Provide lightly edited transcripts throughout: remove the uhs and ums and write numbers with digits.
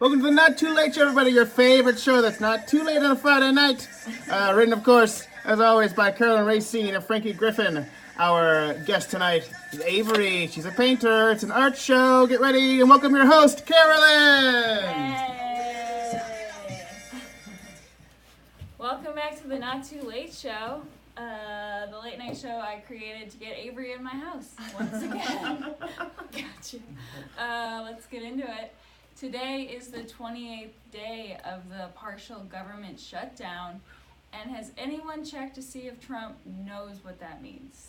Welcome to the Not Too Late Show, everybody, your favorite show that's not too late on a Friday night. Written, of course, as always, by Carolyn, Racine, and Frankie, Griffen. Our guest tonight is Avery. She's a painter. It's an art show. Get ready and welcome your host, Carolyn! Hey. Welcome back to the Not Too Late Show. The late night show I created to get Avery in my house once again. Gotcha. Let's get into it. Today is the 28th day of the partial government shutdown, and has anyone checked to see if Trump knows what that means?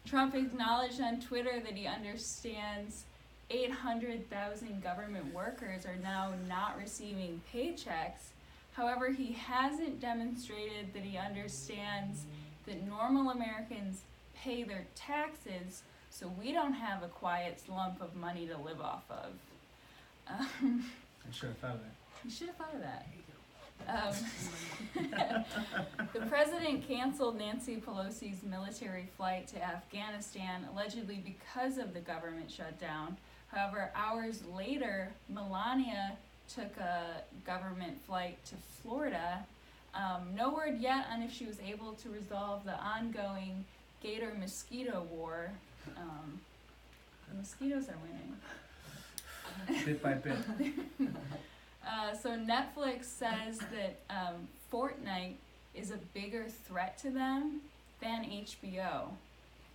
Trump acknowledged on Twitter that he understands 800,000 government workers are now not receiving paychecks. However, he hasn't demonstrated that he understands that normal Americans pay their taxes, so we don't have a quiet lump of money to live off of. I should have thought of that. You should have thought of that. The president canceled Nancy Pelosi's military flight to Afghanistan, allegedly because of the government shutdown. However, hours later, Melania took a government flight to Florida. No word yet on if she was able to resolve the ongoing gator-mosquito war. The mosquitoes are winning. Bit by bit. So Netflix says that Fortnite is a bigger threat to them than HBO,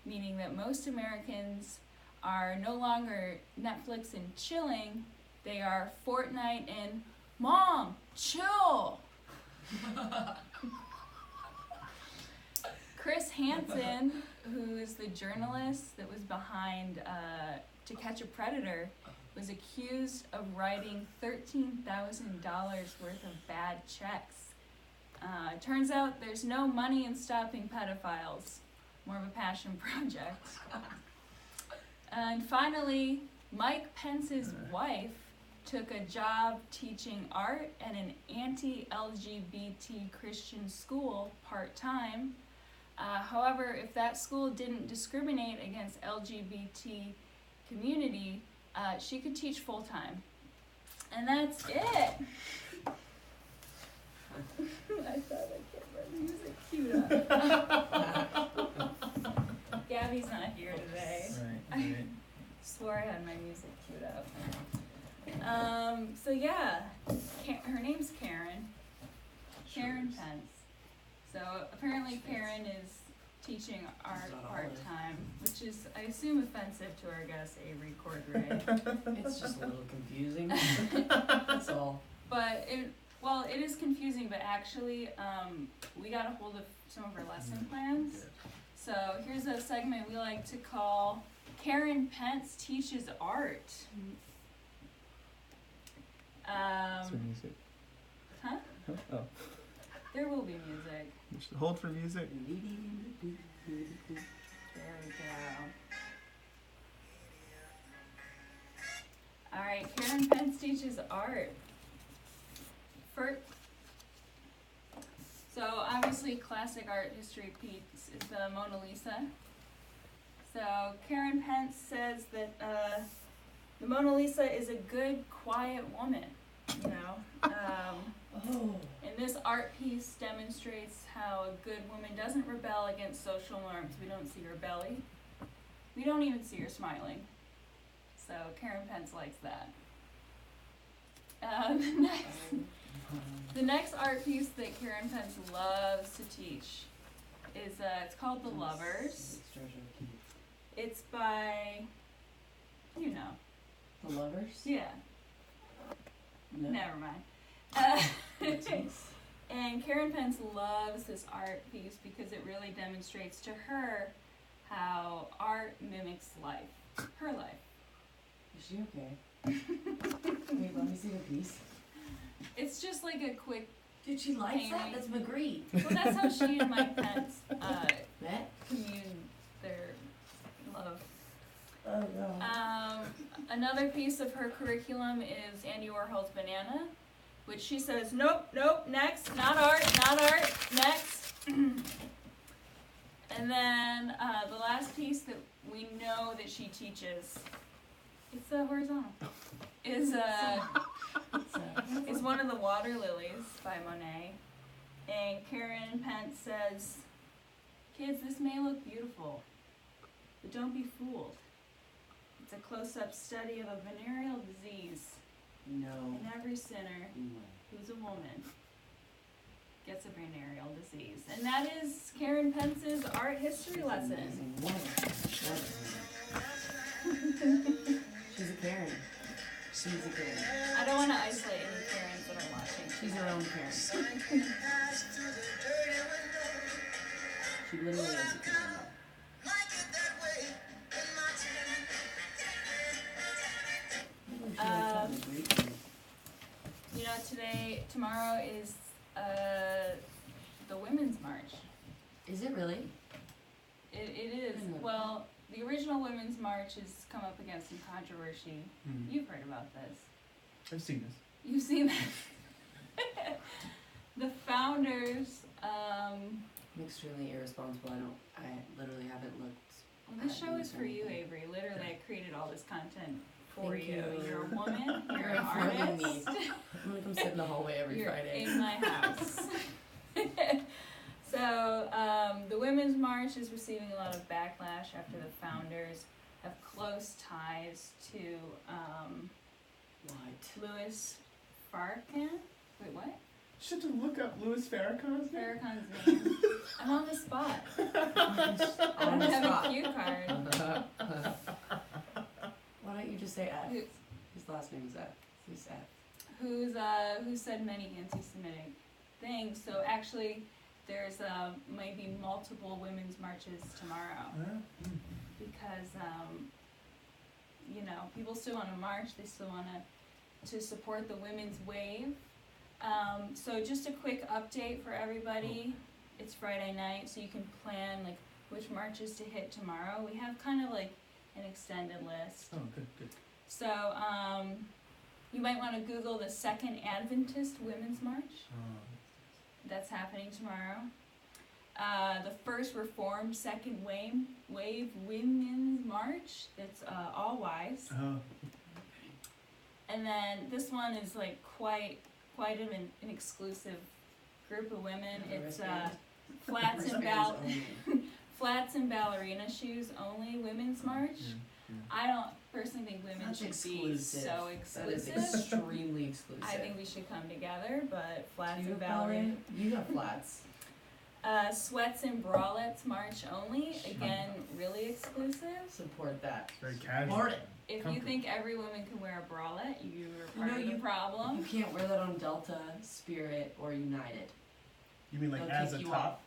meaning that most Americans are no longer Netflix and chilling, they are Fortnite and Mom, chill! Chris Hansen, who is the journalist that was behind To Catch a Predator, was accused of writing $13,000 worth of bad checks. Turns out there's no money in stopping pedophiles, more of a passion project. And finally, Mike Pence's wife took a job teaching art at an anti-LGBT Christian school part-time. However, if that school didn't discriminate against LGBT community, she could teach full-time. And that's it. I thought I'd get my music queued up. Gabby's not here today. Right. I swore I had my music queued up. So yeah, her name's Karen. Karen Pence. So apparently Karen is teaching art part-time, which is, I assume, offensive to our guest, Avery Cordray. It's just a little confusing. That's all. But it is confusing, but actually, we got a hold of some of her lesson plans. So here's a segment we like to call Karen Pence Teaches Art. Music. Huh? Oh. There will be music. You should hold for music. There we go. Alright, Karen Pence Teaches Art. So obviously classic art history piece is the Mona Lisa. So Karen Pence says that the Mona Lisa is a good, quiet woman, you know. And this art piece demonstrates how a good woman doesn't rebel against social norms. We don't see her belly. We don't even see her smiling. So Karen Pence likes that. The next art piece that Karen Pence loves to teach is it's called The Lovers. It's by, you know. The Lovers? Yeah. No. Never mind. And Karen Pence loves this art piece because it really demonstrates to her how art mimics life, her life. Is she okay? Wait, let me see the piece. It's just like a quick Dude, she likes painting. that? That's Magritte. Well, that's how she and Mike Pence That? commune their love. Oh, no. Another piece of her curriculum is Andy Warhol's Banana, which she says, nope, next, not art, next. And then the last piece that we know that she teaches, it's horizontal. is one of the water lilies by Monet. And Karen Pence says, "Kids, this may look beautiful, but don't be fooled. It's a close-up study of a venereal disease. No. And every sinner No. who's a woman gets a venereal disease." And that is Karen Pence's art history lesson. Amazing. What? She's a Karen. She's a Karen. I don't want to isolate any Karens that are watching. She's her own Karen. She literally is a Karen. You know, tomorrow is the Women's March. Is it really? It is. Mhm. Well, the original Women's March has come up against some controversy. Mm. You've heard about this. I've seen this. You've seen this. The founders, Extremely irresponsible. I literally haven't looked. well, this show is for you, Avery. Literally, I created all this content for Thank you. you. You're a woman, you're You're an informing me. artist. I'm gonna come sit in the hallway every You're Friday. in my house. So, the Women's March is receiving a lot of backlash after the founders have close ties to What? Louis Farrakhan. Wait, what? Should have look up Louis Farrakhan's name. Farrakhan's name. I'm on the spot. I On don't the have spot. a cue card. Why don't you just say F? Who- His last name is F. Who's F? Who said many anti-Semitic things. So actually, there's maybe multiple women's marches tomorrow because you know, people still want to march. They still want to support the women's wave. So just a quick update for everybody. It's Friday night, so you can plan like which marches to hit tomorrow. We have kind of like an extended list. Oh, good. So you might want to Google the Second Adventist Women's March. That's happening tomorrow. The First Reformed Second Wave Women's March. That's all wives. And then this one is like quite an exclusive group of women. It's flats and ballerina shoes only women's march. I don't personally think women That's should exclusive. be so That is exclusive. extremely exclusive. I think we should come together, but flats Do you and have ballet? ballerina. You have flats. Sweats and bralettes march only. Again, really exclusive. Support that. Very casual. Support it. If you Comfort. think every woman can wear a bralette, you're You part know, of the You problem. can't wear that on Delta, Spirit, or United. You mean like They'll as kick a you top? off.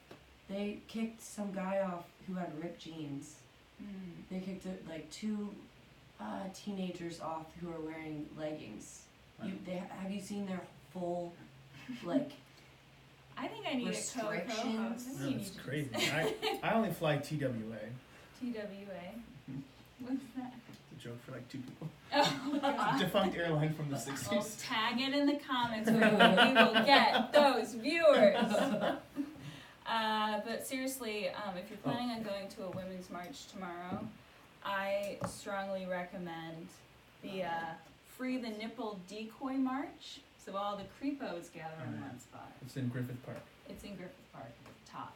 They kicked some guy off who had ripped jeans. They kicked like two teenagers off who are wearing leggings. Have you seen their full like? I think I need a co-host. Restrictions? I think No, you it's need to crazy. I only fly TWA. TWA. What's that? It's a joke for like two people. Oh, It's a God. defunct airline from the Well, 60s. tag it in the comments where we will get those viewers. But seriously, if you're planning on going to a women's march tomorrow, I strongly recommend the Free the Nipple Decoy March. So all the creepos gather in one spot. It's in Griffith Park. It's in Griffith Park at the top.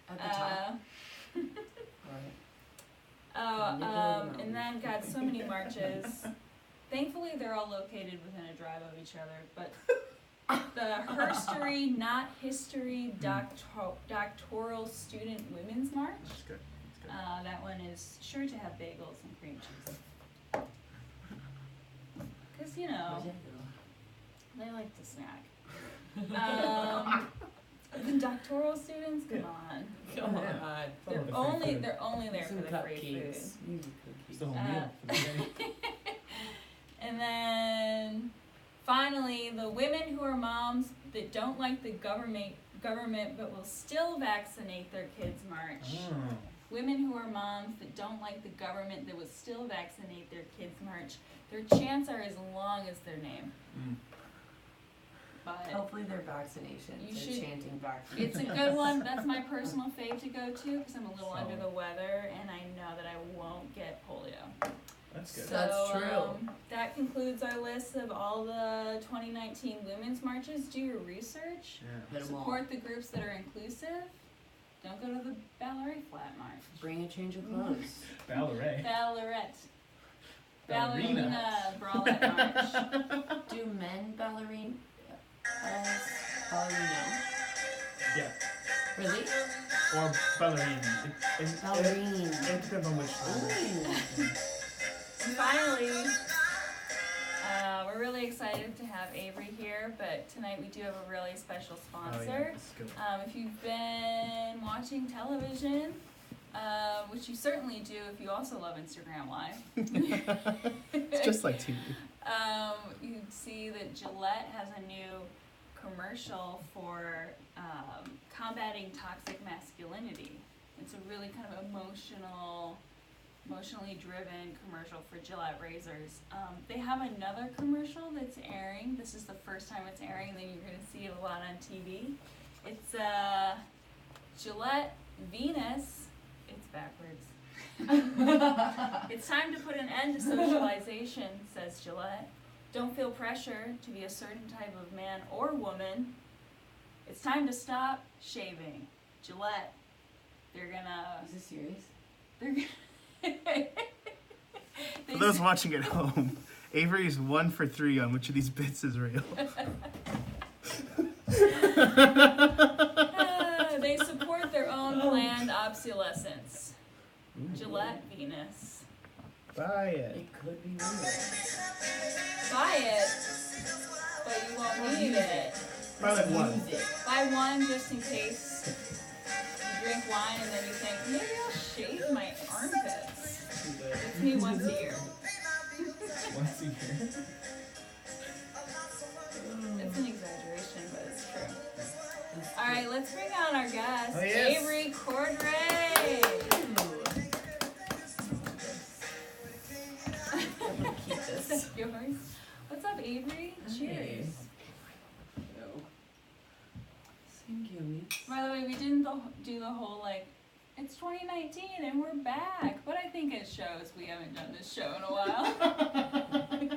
At the top. Alright. And then got so many marches. Thankfully, they're all located within a drive of each other. But the Herstory, Not History Doctoral Student Women's March. That's good. That's good. That one is sure to have bagels and cream cheese. Because, you know, they like to snack. The doctoral students, come on. Come on. They're the free only food. there for Some the free food. cupcakes. It's the whole meal for the day. And then finally, the women who are moms that don't like the government but will still vaccinate their kids march. Oh. Women who are moms that don't like the government that will still vaccinate their kids march. Their chants are as long as their name. But Hopefully their vaccinations. You They're should- chanting vaccinations. it's a good one. That's my personal fave to go to because I'm a little under Solid. the weather and I know that I won't get polio. That's good. So- That's true. That includes our list of all the 2019 women's marches. Do your research. Yeah. Support the groups that are inclusive. Don't go to the ballet flat march. Bring a change of clothes. Ballet. Ballerina bralette march. Do men ballerina? Yeah. Really? Or ballerine. Ballerine. It depends on which one. And finally, we're really excited to have Avery here, but tonight we do have a really special sponsor. If you've been watching television, which you certainly do if you also love Instagram Live. It's just like TV. You'd see that Gillette has a new commercial for combating toxic masculinity. It's a really kind of emotionally driven commercial for Gillette razors. They have another commercial that's airing. This is the first time it's airing, and then you're going to see it a lot on TV. It's Gillette Venus. It's backwards. It's time to put an end to socialization, says Gillette. Don't feel pressure to be a certain type of man or woman. It's time to stop shaving. Gillette. They're gonna. Is this serious? They're gonna. For those watching at home, Avery is 1 for 3 on which of these bits is real. They support their own planned obsolescence. Gillette Venus. Buy it. It could be real. Buy it, but you won't need it. Buy like one. Buy one just in case you drink wine and then you think, maybe I'll shave my armpits. It's me once a year. Once a year. It's an exaggeration, but it's true. Alright, let's bring on our guest, Oh, yes. Avery Cordray. Keep this. Is that yours? What's up, Avery? Cheers. Thank you. By the way, we didn't do the whole, it's 2019 and we're back, but I think it shows we haven't done this show in a while.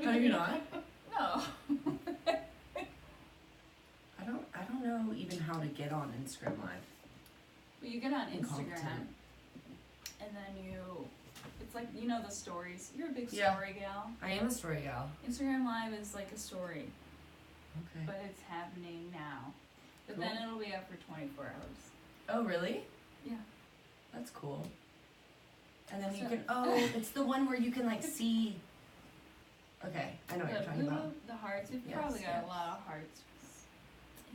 No, you're not? No. I don't know even how to get on Instagram Live. Well, you get on Incompetent. Instagram, and then it's like, the stories. You're a big Yeah. story gal. I am a story gal. Instagram Live is like a story, Okay. but it's happening now. But Cool. then it'll be up for 24 hours. Oh, really? Yeah. That's cool. And then you So- can, it's the one where you can see. Okay, I know what you're talking about. The hearts. We've Yes, probably got yes. a lot of hearts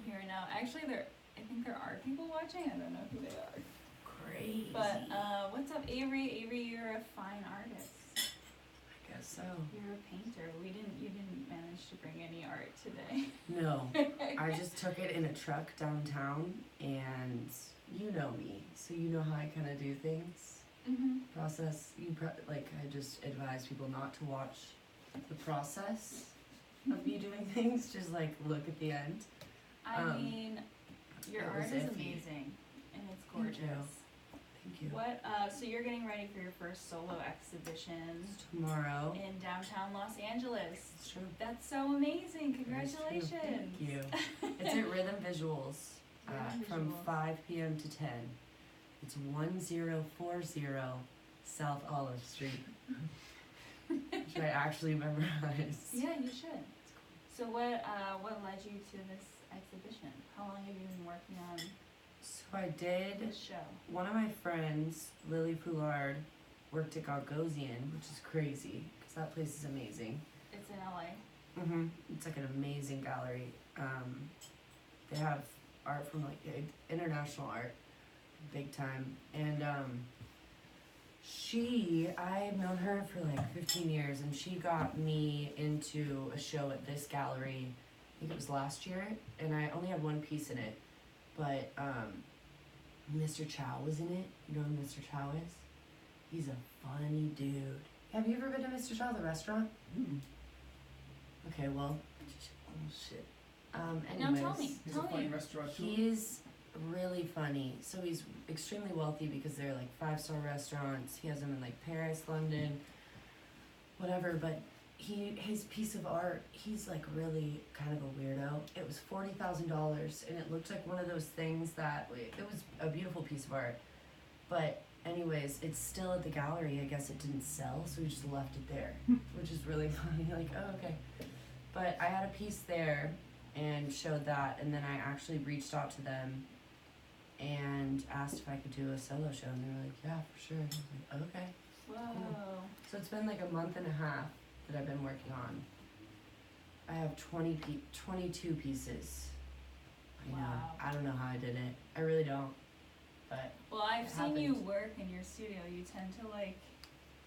here now. Actually, I think there are people watching. I don't know who they are. Crazy. But what's up, Avery? Avery, you're a fine artist. I guess so. You're a painter. You didn't manage to bring any art today. No, I just took it in a truck downtown, and you know me, so you know how I kind of do things. Mm-hmm. Process. I just advise people not to watch the process of me doing things. Just look at the end. I mean, your that art was is iffy. amazing, and it's Thank gorgeous. you. Thank you. What? So you're getting ready for your first solo exhibition Tomorrow. in downtown Los Angeles. It's true. That's so amazing! That is true. Congratulations! Thank you. It's at Rhythm Visuals from Visuals. 5 p.m. to 10. It's 1040 South Olive Street. Should I actually memorize? Yeah, you should. So what led you to this exhibition? How long have you been working on So I did. this show? One of my friends, Lily Poulard, worked at Gagosian, which is crazy because that place is amazing. It's in LA. It's like an amazing gallery. They have art from international art, big time. And I've known her for 15 years, and she got me into a show at this gallery. I think it was last year, and I only had one piece in it, but Mr. Chow was in it. You know who Mr. Chow is? He's a funny dude. Have you ever been to Mr. Chow, the restaurant? Okay, well, oh shit. Anyways, Now tell me. restaurant he's really funny. So he's extremely wealthy because they're 5-star restaurants. He has them in Paris, London, whatever. But his piece of art, he's like really kind of a weirdo. It was $40,000 and it looked like one of those things that, it was a beautiful piece of art. But anyways, it's still at the gallery. I guess it didn't sell, so we just left it there, which is really funny. Like, oh, okay. But I had a piece there and showed that, and then I actually reached out to them and asked if I could do a solo show, and they were like, yeah, for sure. I was like, okay. Whoa. Cool. So it's been like a month and a half that I've been working on. I have 22 pieces. I know. Wow. I don't know how I did it. I really don't. But Well, I've it seen you happened. work in your studio. You tend to like.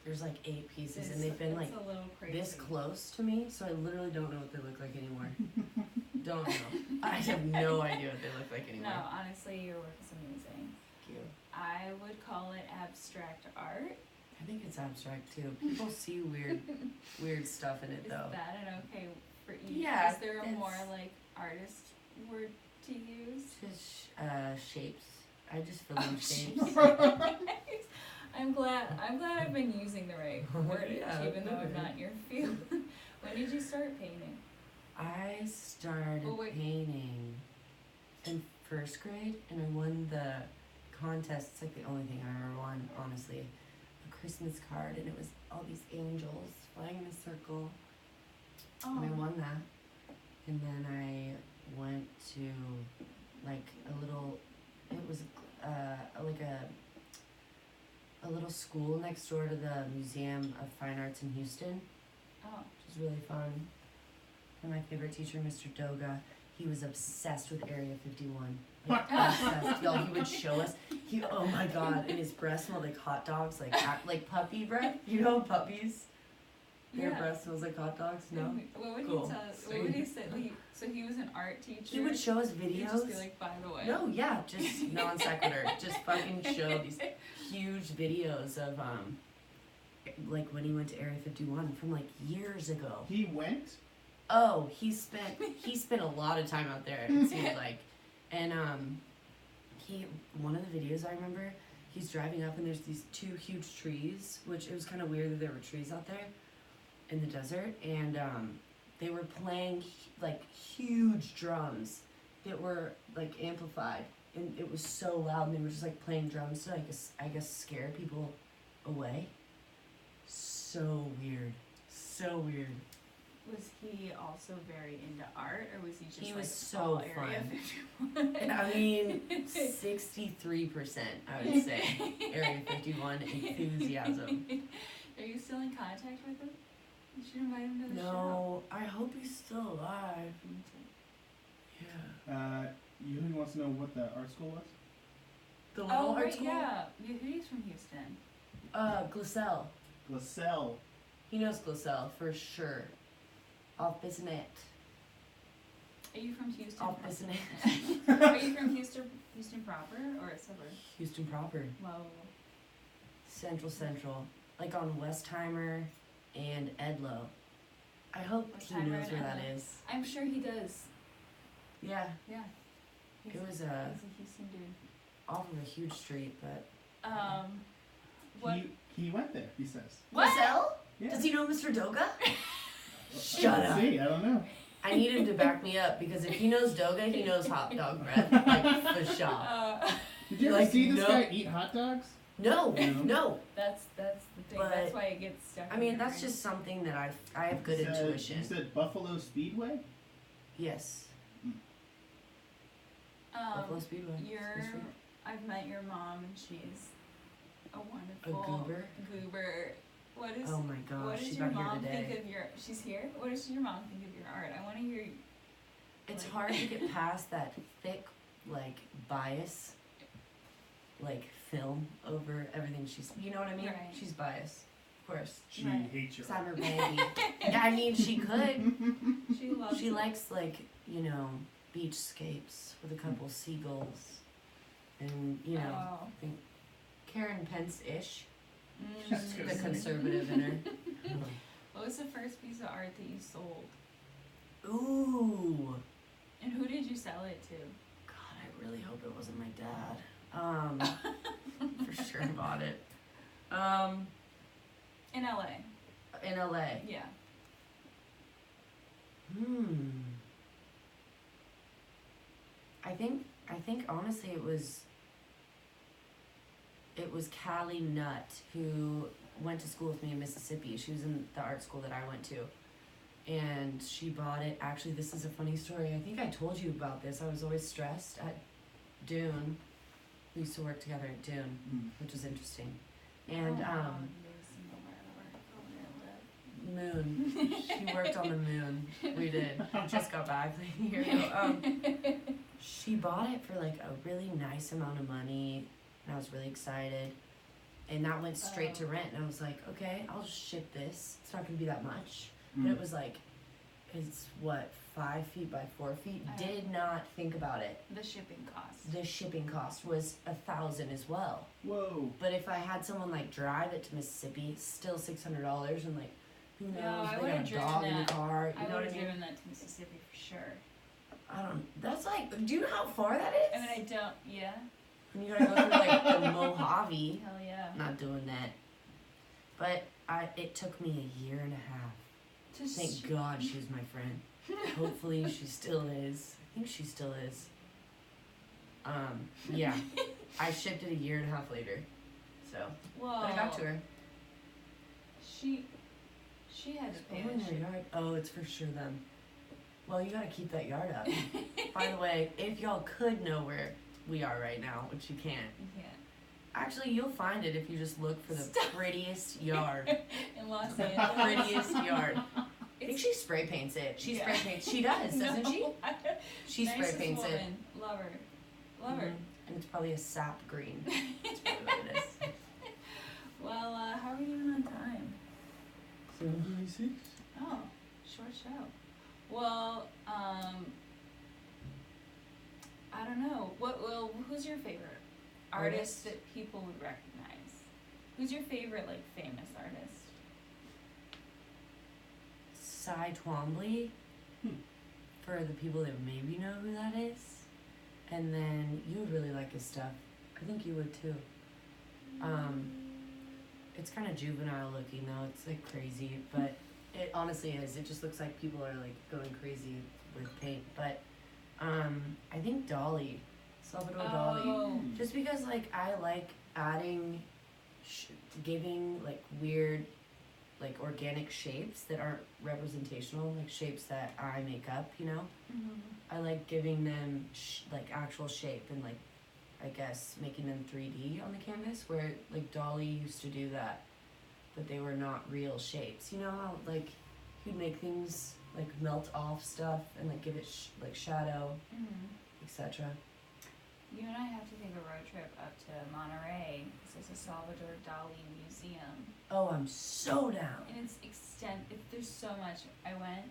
There's like 8 pieces, It's, and they've been like it's a little crazy. this close to me, so I literally don't know what they look like anymore. Don't know. I have no idea what they look like anymore. No, honestly, your work is amazing. Thank you. I would call it abstract art. I think it's abstract too. People see weird stuff in it Is though. that an okay for you? Yeah, Is there a it's- more like artist word to use? Just shapes. I just fill in shapes. I'm glad I've been using the right wordage, Yeah, even though I'm no. not in your field. When did you start painting? I started Oh, wait. painting in 1st grade, and I won the contest. It's like the only thing I ever won, honestly. A Christmas card, and it was all these angels flying in a circle, and I won that. And then I went to like a little. It was like a little school next door to the Museum of Fine Arts in Houston, Oh. which was really fun. And my favorite teacher, Mr. Doga, he was obsessed with Area 51. Like, obsessed. Y'all, he would show us. Oh my god, and his breath smelled like hot dogs, like puppy breath. You know puppies? Their Yeah. breath smells like hot dogs? No? What would Cool. he tell us? What would he say? Like, so he was an art teacher. He would show us He'd videos. just be like, by the way. No, yeah, just non sequitur. Just fucking show these huge videos of like when he went to Area 51 from like years ago. He went? Oh, he spent a lot of time out there, it seems like. And one of the videos I remember, he's driving up and there's these 2 huge trees, which it was kind of weird that there were trees out there in the desert, and they were playing like huge drums that were like amplified, and it was so loud, and they were just like playing drums to I guess scare people away. So weird. Was he also very into art, or was he just He like was so all Area fun. 51? I mean, 63%, I would say, Area 51 enthusiasm. Are you still in contact with him? You should invite him to the show. No, I hope he's still alive. Yeah. Ewan wants to know what the art school was? The little Oh, art right, school? yeah. He's from Houston. Gliselle. LaSalle. He knows Gliselle for sure. Off Bissonnette. Are you from Houston? Off Bissonnette. Are you from Houston proper or a suburb? Houston proper. Whoa. Central. Like on Westheimer and Edlow. I hope he Westheimer knows and where that Edlow. is. I'm sure he does. Yeah. Yeah. It was he's a Houston dude. off of a huge street, but What? He went there, he says. What? Gliselle? Yeah. Does he know Mr. Doga? Shut up. See, I don't know. I need him to back me up because if he knows Doga, he knows hot dog breath. Like, for sure. Did you ever Like, see this no. guy eat hot dogs? No. That's the thing. But- That's why it gets stuck. I in mean, your that's brain. just something that I have good He said- intuition. He said Buffalo Speedway? Yes. Buffalo Speedway. It's the street. I've met your mom, and she's a wonderful goober? What is? Oh my gosh, What does she's your not here mom today. think of your? She's here. What does your mom think of your art? I want to hear. It's like- hard to get past that thick, like, bias, like, film over everything she's, you know what I mean? Right. She's biased, of course. She Right. hates your It's not her baby. Yeah, I mean, she could. She loves. She it. likes, like, you know, beachscapes with a couple seagulls. And, you know, Oh. Karen Pence-ish. That's Mm. The conservative in her. What was the first piece of art that you sold? Ooh. And who did you sell it to? God, I really hope it wasn't my dad. For sure bought it. In LA. In LA. Yeah. think honestly it was Callie Nutt, who went to school with me in Mississippi. She was in the art school that I went to. And she bought it. Actually, this is a funny story. I think I told you about this. I was always stressed at Dune. We used to work together at Dune, which was interesting. And Moon. She worked on the moon. We did. I just got back like a year ago. She bought it for like a really nice amount of money, and I was really excited. And that went straight to rent, and I was like, okay, I'll just ship this. It's not gonna be that much. But it was like, it's what, 5 feet by 4 feet? Did not think about it. The shipping cost. The shipping cost was $1,000 as well. Whoa. But if I had someone like drive it to Mississippi, still $600, and like, who knows? No, I they would got have a driven dog in the that. car. You I know would what I have mean? driven that to Mississippi for sure. I don't. That's like. Do you know how far that is? I mean, I don't. Yeah. And you gotta go through like the Mojave. Hell yeah. Not doing that. But it took me a year and a half. Thank God she was my friend. Hopefully she still is. I think she still is. Yeah. I shipped it a year and a half later. So. Whoa. But I got to her. She had to pay in that their shit. yard. Oh, it's for sure them. Well, you gotta keep that yard up. By the way, if y'all could know where we are right now, which you can't. Yeah. Actually, you'll find it if you just look for the prettiest yard. In Los Angeles. Prettiest yard. I think she spray paints it. She spray paints. She does, doesn't she? She spray Nicest paints it. woman. Love her. Love her. And it's probably a sap green. That's probably what it is. Well, how are we doing on time? 7:36. Oh, short show. Well, I don't know. Who's your favorite artist that people would recognize? Who's your favorite, like, famous artist? Cy Twombly. For the people that maybe know who that is. And then you would really like his stuff. I think you would too. It's kind of juvenile looking though. It's like crazy, but it honestly is. It just looks like people are like going crazy with paint. But I think Dolly, Salvador Dali, just because like I like adding, giving like weird, like organic shapes that aren't representational, like shapes that I make up. You know, I like giving them like actual shape and like, I guess, making them 3D on the canvas, where like Dolly used to do that, but they were not real shapes. You know how like he'd make things like melt off stuff and like give it like shadow, etc. You and I have to take a road trip up to Monterey because there's a Salvador Dali museum. Oh, I'm so down. And it's there's so much. I went.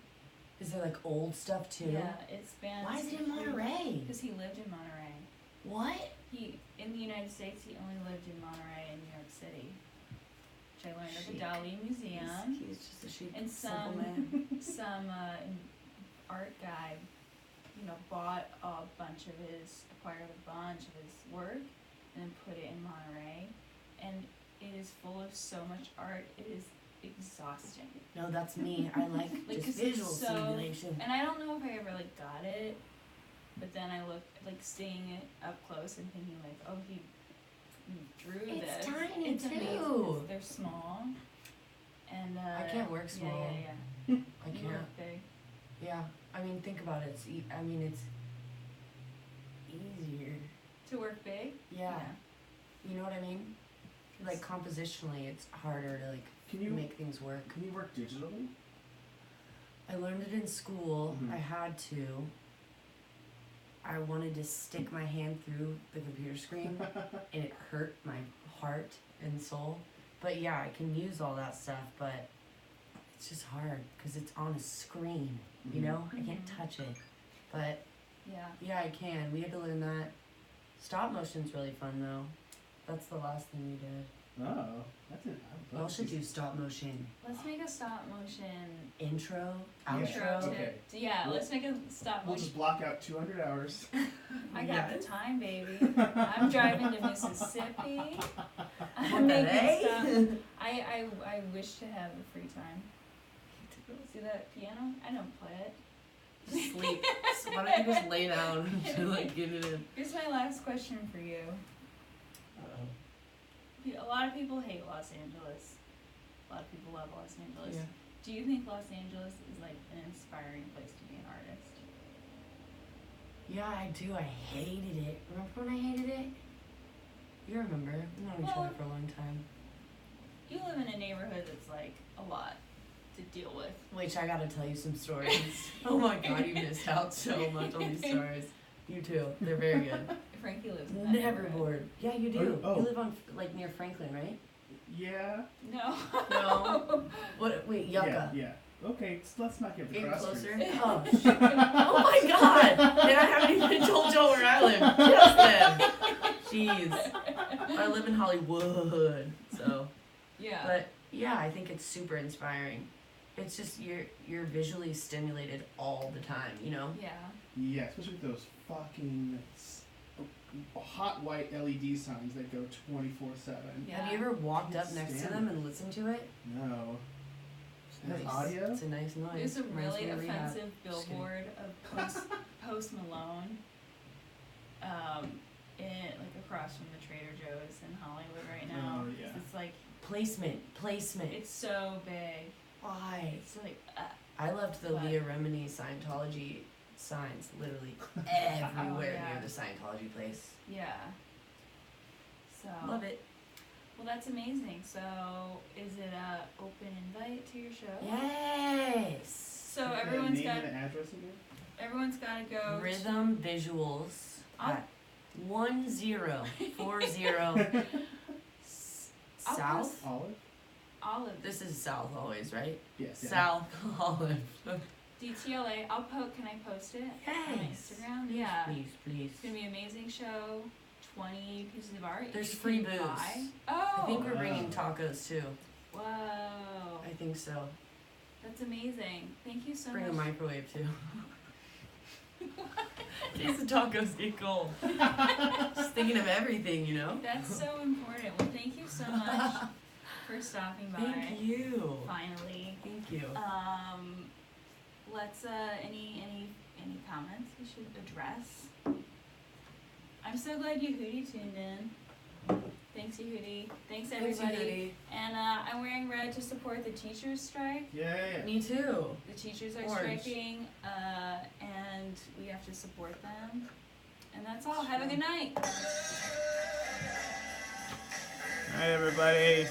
Is there like old stuff too? Yeah, it spans. Why is it in Monterey? Because he lived in Monterey. What? In the United States, he only lived in Monterey and New York City, which I learned at the Dali Museum. He's just a chic, and simple man. some art guy, acquired a bunch of his work, and then put it in Monterey, and it is full of so much art. It is exhausting. No, that's me. I like just visual stimulation. And I don't know if I ever like got it. But then I looked, like, seeing it up close and thinking, like, oh, he drew this. It's tiny, it's too. Amazing. They're small. And, I can't work small. Yeah. I can't. You work big. Yeah. I mean, think about it. It's easier. To work big? Yeah. You know what I mean? Like, compositionally, it's harder to, like, make things work. Can you work digitally? I learned it in school. I had to. I wanted to stick my hand through the computer screen, and it hurt my heart and soul. But yeah, I can use all that stuff, but it's just hard because it's on a screen, you know? I can't touch it. But yeah, I can. We had to learn that. Stop motion's really fun, though. That's the last thing we did. Oh, that's it. We all should do stop motion. Let's make a stop motion Intro, Yeah. outro. Okay. Let's make a stop We'll motion. just block out 200 hours. I got the time, baby. I'm driving to Mississippi. I'm What the making heck? stuff. I wish to have the free time to go see that piano. I don't play it. Just sleep. So why don't you just lay down to like get it in? Here's my last question for you. A lot of people hate Los Angeles. A lot of people love Los Angeles. Yeah. Do you think Los Angeles is like an inspiring place to be an artist? Yeah, I do. I hated it. Remember when I hated it? You remember? We've known each other for a long time. You live in a neighborhood that's like a lot to deal with. Which I gotta tell you some stories. Oh my god, you missed out so much on these stories. You too. They're very good. Frankie lives in that Never neighborhood. bored. Yeah, you do. Oh. You live on like near Franklin, right? Yeah. No. No. What? Wait, Yucca. Yeah. Okay, so let's not get the Getting cross closer. streets. Oh, shit. Oh my god! Man, I haven't even told Joe where I live. Just then. Jeez. I live in Hollywood, so. Yeah. But yeah, I think it's super inspiring. It's just you're visually stimulated all the time, you know? Yeah. Yeah, especially with those fucking hot white LED signs that go 24/7. Yeah. Have you ever walked Can't up next to stand them it. and listened to it? No. Has Nice. audio? It's a nice noise. There's a Reminds really me of rehab. offensive Just kidding. billboard of Post Malone, like across from the Trader Joe's in Hollywood right now. Oh, yeah. It's like Placement. it's so big. Why? It's like I loved the What? Leah Remini Scientology signs literally everywhere yeah. near the Scientology place. yeah. So Love it. Well, that's amazing. So is it a open invite to your show? Yes. So Okay, everyone's name got and address again? everyone's got to go. Rhythm Visuals I'll- at 1040 I'll South. Olive? Olive. This is South always, right? Yes. Yeah. South Olive. DTLA. Can I post it on Yes. Instagram? Yeah. Please. It's gonna be an amazing show. 20 pieces of art. There's You free can booze. buy. Oh. I think we're bringing Wow. tacos too. Whoa. I think so. That's amazing. Thank you so Bring a much. microwave too. In case the tacos get cold. Just thinking of everything, you know? That's so important. Well, thank you so much for stopping by. Thank you. Finally. Thank you. Let's any comments we should address? I'm so glad Yehudi tuned in. Thanks Yehudi. Thanks everybody. And I'm wearing red to support the teachers' strike. Yeah. Me too. The teachers are Orange. striking, and we have to support them. And that's all. Have a good night. All right, everybody.